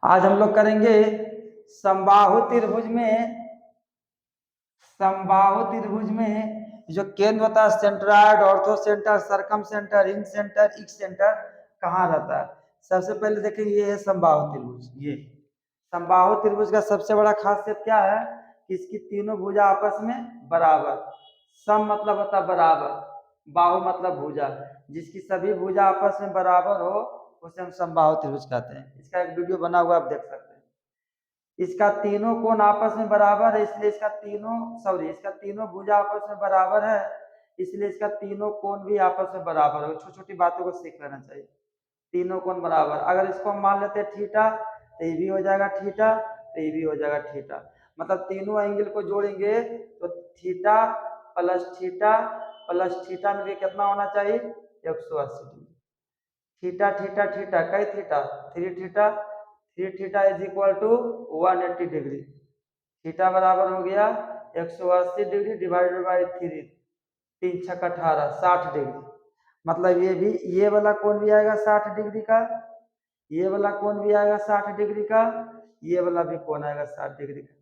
आज हम लोग करेंगे समबाहु त्रिभुज में जो केंद्र होता है, सेंट्रॉइड, ऑर्थो सेंटर, सरकम सेंटर, इन सेंटर, इक सेंटर कहाँ रहता है। सबसे पहले देखेंगे ये है समबाहु त्रिभुज। ये समबाहु त्रिभुज का सबसे बड़ा खासियत क्या है कि इसकी तीनों भुजा आपस में बराबर। सम मतलब होता है बराबर, बाहु मतलब भुजा, जिसकी सभी भुजा आपस में बराबर हो उसे हम समबाहु त्रिभुज कहते हैं। इसका एक वीडियो बना हुआ आप देख सकते हैं। इसका तीनों कोण आपस में बराबर है, इसलिए इसका तीनों भुजा आपस में बराबर है, इसलिए इसका तीनों कोण भी आपस में बराबर है। छोटी छोटी बातों को सीख लेना चाहिए। तीनों कोण बराबर, अगर इसको हम मान लेते हैं थीटा तो ये भी हो जाएगा थीटा, तो ये भी हो जाएगा थीटा। मतलब तीनों एंगल को जोड़ेंगे तो थीटा प्लस थीटा में कितना होना चाहिए, 180 डिग्री। थीटा थीटा थीटा कई theta, 3 theta is equal to 180 degree. Theta बराबर हो गया 180 डिग्री डिवाइडेड बाई 3, 3 छक्का 18, 60 डिग्री। मतलब ये वाला कोण भी आएगा 60 डिग्री का, ये वाला कोण भी आएगा 60 डिग्री का, ये वाला भी कोण आएगा 60 डिग्री का।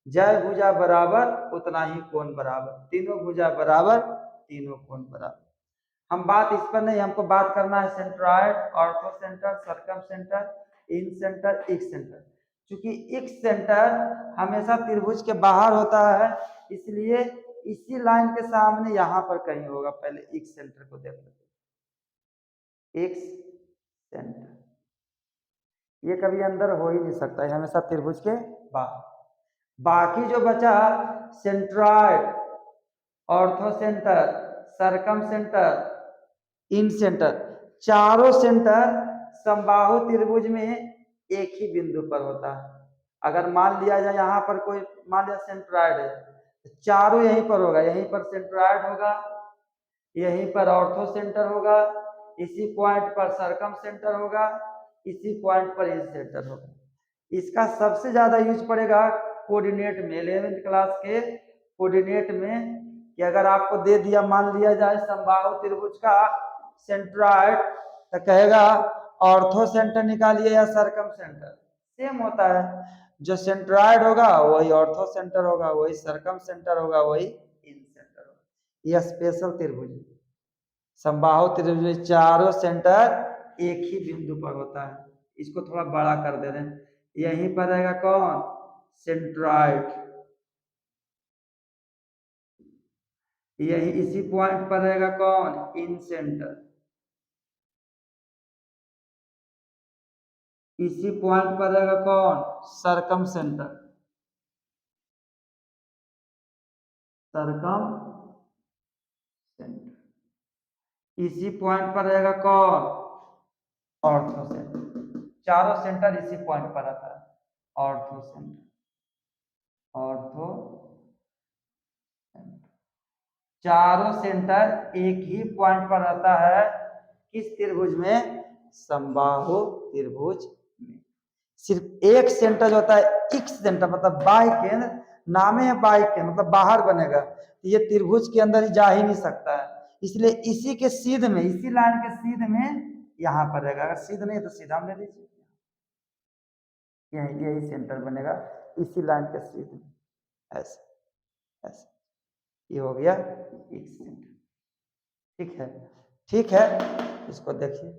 जय भुजा बराबर उतना ही कोण बराबर, तीनों भुजा बराबर तीनों कोण बराबर। हम बात इस पर नहीं, हमको बात करना है सेंट्रॉइड, ऑर्थो सेंटर, सरकम सेंटर, इन सेंटर, इक सेंटर। क्योंकि इक सेंटर हमेशा त्रिभुज के बाहर होता है, इसलिए इसी लाइन के सामने यहाँ पर कहीं होगा। पहले इक सेंटर को देख लेते हैं। इक सेंटर ये कभी अंदर हो ही नहीं सकता, है हमेशा त्रिभुज के बाहर। बाकी जो बचा सेंट्रॉइड, ऑर्थो सेंटर, सरकम सेंटर, इन सेंटर, चारों सेंटर समबाहु त्रिभुज में एक ही बिंदु पर होता है। अगर मान लिया जाए यहाँ पर कोई, मान लिया सेंट्रॉइड है, तो चारों यहीं पर होगा। यहीं पर सेंट्रॉइड होगा, यहीं पर ऑर्थो सेंटर होगा, इसी पॉइंट पर सरकम सेंटर होगा, इसी पॉइंट पर इन सेंटर होगा। इसका सबसे ज्यादा यूज पड़ेगा कोऑर्डिनेट में, 11वीं क्लास के कोऑर्डिनेट में। कि अगर आपको दे दिया, मान लिया जाए समबाहु त्रिभुज का सेंट्रॉइड, तो कहेगा ऑर्थो सेंटर निकालिए या सरकम सेंटर। सेम होता है, जो सेंट्रॉइड होगा वही ऑर्थो सेंटर होगा, वही सरकम सेंटर होगा, वही इन सेंटर होगा। यह स्पेशल त्रिभुज। समबाहु त्रिभुज में चारों सेंटर एक ही बिंदु पर होता है। इसको थोड़ा बड़ा कर दे रहे हैं। यहीं पर रहेगा कौन, सेंट्रॉइड, यही इसी पॉइंट पर रहेगा कौन, इन सेंटर, इसी पॉइंट पर रहेगा कौन, सरकम सेंटर, सरकम सेंटर, इसी पॉइंट पर रहेगा कौन, ऑर्थो सेंटर। चारों सेंटर इसी पॉइंट पर आता है, ऑर्थो सेंटर, ऑर्थो सेंटर। चारों सेंटर एक ही पॉइंट पर रहता है, किस त्रिभुज में, समबाहु त्रिभुज में। सिर्फ एक सेंटर जो होता है इक सेंटर, मतलब बाह्य केंद्र, नामे है बाह्य केंद्र, मतलब बाहर बनेगा, तो ये त्रिभुज के अंदर जा ही नहीं सकता है। इसलिए इसी के सीध में, इसी लाइन के सीध में यहाँ पर रहेगा। अगर सीध नहीं तो सीधा हम ले लीजिए, यही सेंटर बनेगा इसी लाइन के सीध में, ऐसे ऐसे। ये हो गया इक सेंटर। ठीक है, ठीक है, इसको देखिए।